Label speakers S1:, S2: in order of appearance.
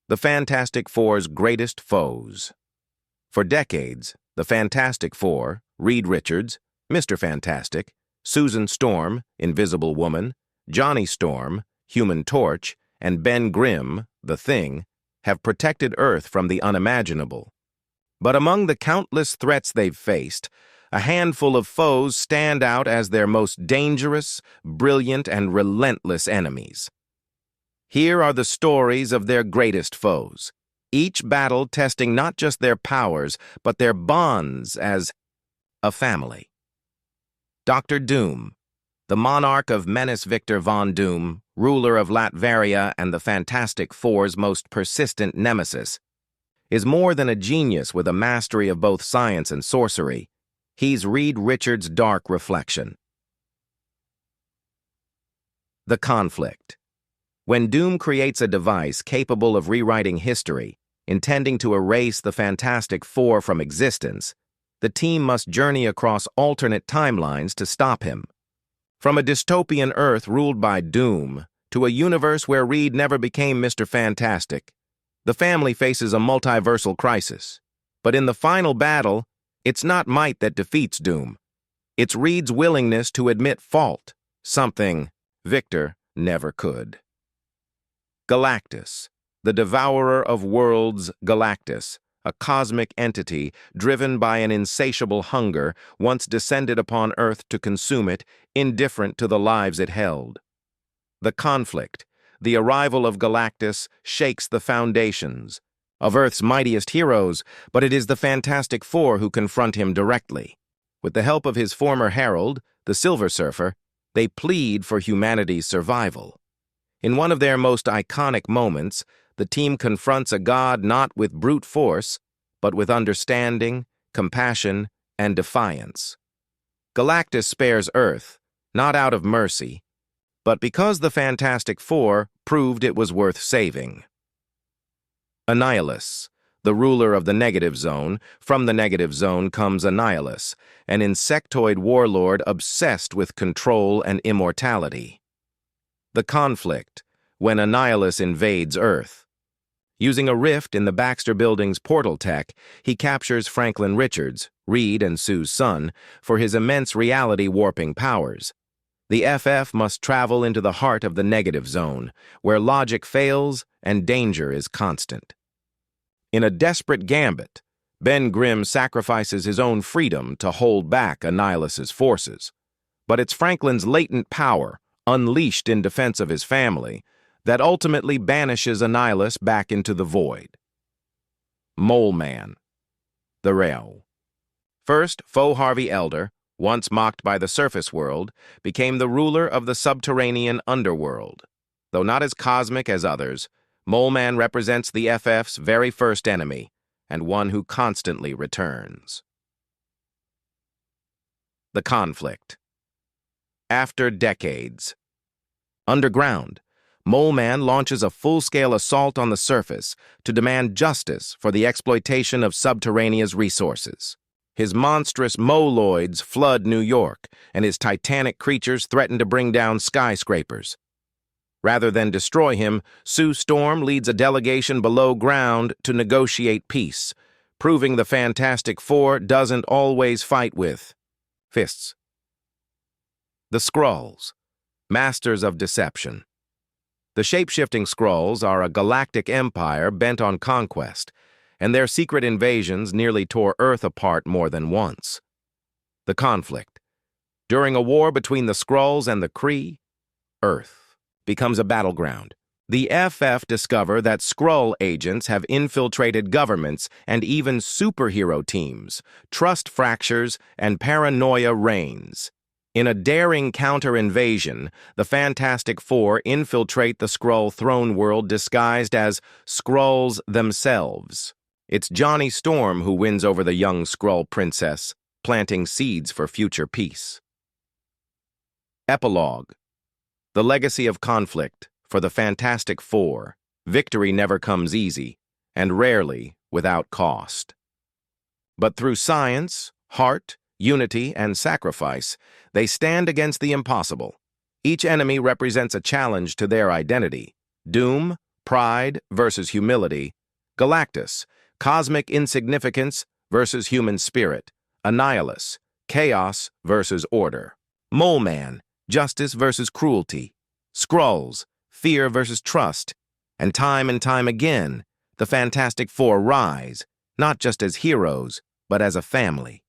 S1: The Fantastic Four's greatest foes. For decades, the Fantastic Four, Reed Richards, Mr. Fantastic, Susan Storm, Invisible Woman, Johnny Storm, Human Torch, and Ben Grimm, the Thing, have protected Earth from the unimaginable. But among the countless threats they've faced, a handful of foes stand out as their most dangerous, brilliant, and relentless enemies. Here are the stories of their greatest foes, each battle testing not just their powers, but their bonds as a family. Dr. Doom, the monarch of Menace Victor Von Doom, ruler of Latveria and the Fantastic Four's most persistent nemesis, is more than a genius with a mastery of both science and sorcery. He's Reed Richards' dark reflection. The conflict. When Doom creates a device capable of rewriting history, intending to erase the Fantastic Four from existence, the team must journey across alternate timelines to stop him. From a dystopian Earth ruled by Doom to a universe where Reed never became Mr. Fantastic, the family faces a multiversal crisis. But in the final battle, it's not might that defeats Doom. It's Reed's willingness to admit fault, something Victor never could. Galactus, the devourer of worlds. Galactus, a cosmic entity driven by an insatiable hunger, once descended upon Earth to consume it, indifferent to the lives it held. The conflict, the arrival of Galactus, shakes the foundations of Earth's mightiest heroes, but it is the Fantastic Four who confront him directly. With the help of his former herald, the Silver Surfer, they plead for humanity's survival. In one of their most iconic moments, the team confronts a god not with brute force, but with understanding, compassion, and defiance. Galactus spares Earth, not out of mercy, but because the Fantastic Four proved it was worth saving. Annihilus, the ruler of the Negative Zone. From the Negative Zone comes Annihilus, an insectoid warlord obsessed with control and immortality. The conflict, when Annihilus invades Earth. Using a rift in the Baxter Building's portal tech, he captures Franklin Richards, Reed and Sue's son, for his immense reality-warping powers. The FF must travel into the heart of the Negative Zone, where logic fails and danger is constant. In a desperate gambit, Ben Grimm sacrifices his own freedom to hold back Annihilus's forces. But it's Franklin's latent power, unleashed in defense of his family, that ultimately banishes Annihilus back into the void. Mole Man, the Reo. First, Foe Harvey Elder, once mocked by the surface world, became the ruler of the subterranean underworld. Though not as cosmic as others, Mole Man represents the FF's very first enemy, and one who constantly returns. The conflict. After decades. Underground, Mole Man launches a full-scale assault on the surface to demand justice for the exploitation of Subterranea's resources. His monstrous moloids flood New York, and his titanic creatures threaten to bring down skyscrapers. Rather than destroy him, Sue Storm leads a delegation below ground to negotiate peace, proving the Fantastic Four doesn't always fight with fists. The Skrulls, masters of deception. The shape-shifting Skrulls are a galactic empire bent on conquest, and their secret invasions nearly tore Earth apart more than once. The conflict. During a war between the Skrulls and the Kree, Earth becomes a battleground. The FF discover that Skrull agents have infiltrated governments and even superhero teams. Trust fractures and paranoia reigns. In a daring counter-invasion, the Fantastic Four infiltrate the Skrull throne world disguised as Skrulls themselves. It's Johnny Storm who wins over the young Skrull princess, planting seeds for future peace. Epilogue. The legacy of conflict for the Fantastic Four. Victory never comes easy, and rarely without cost. But through science, heart, unity, and sacrifice, they stand against the impossible. Each enemy represents a challenge to their identity. Doom, pride versus humility. Galactus, cosmic insignificance versus human spirit. Annihilus, chaos versus order. Mole Man, justice versus cruelty. Skrulls, fear versus trust. And time again, the Fantastic Four rise, not just as heroes, but as a family.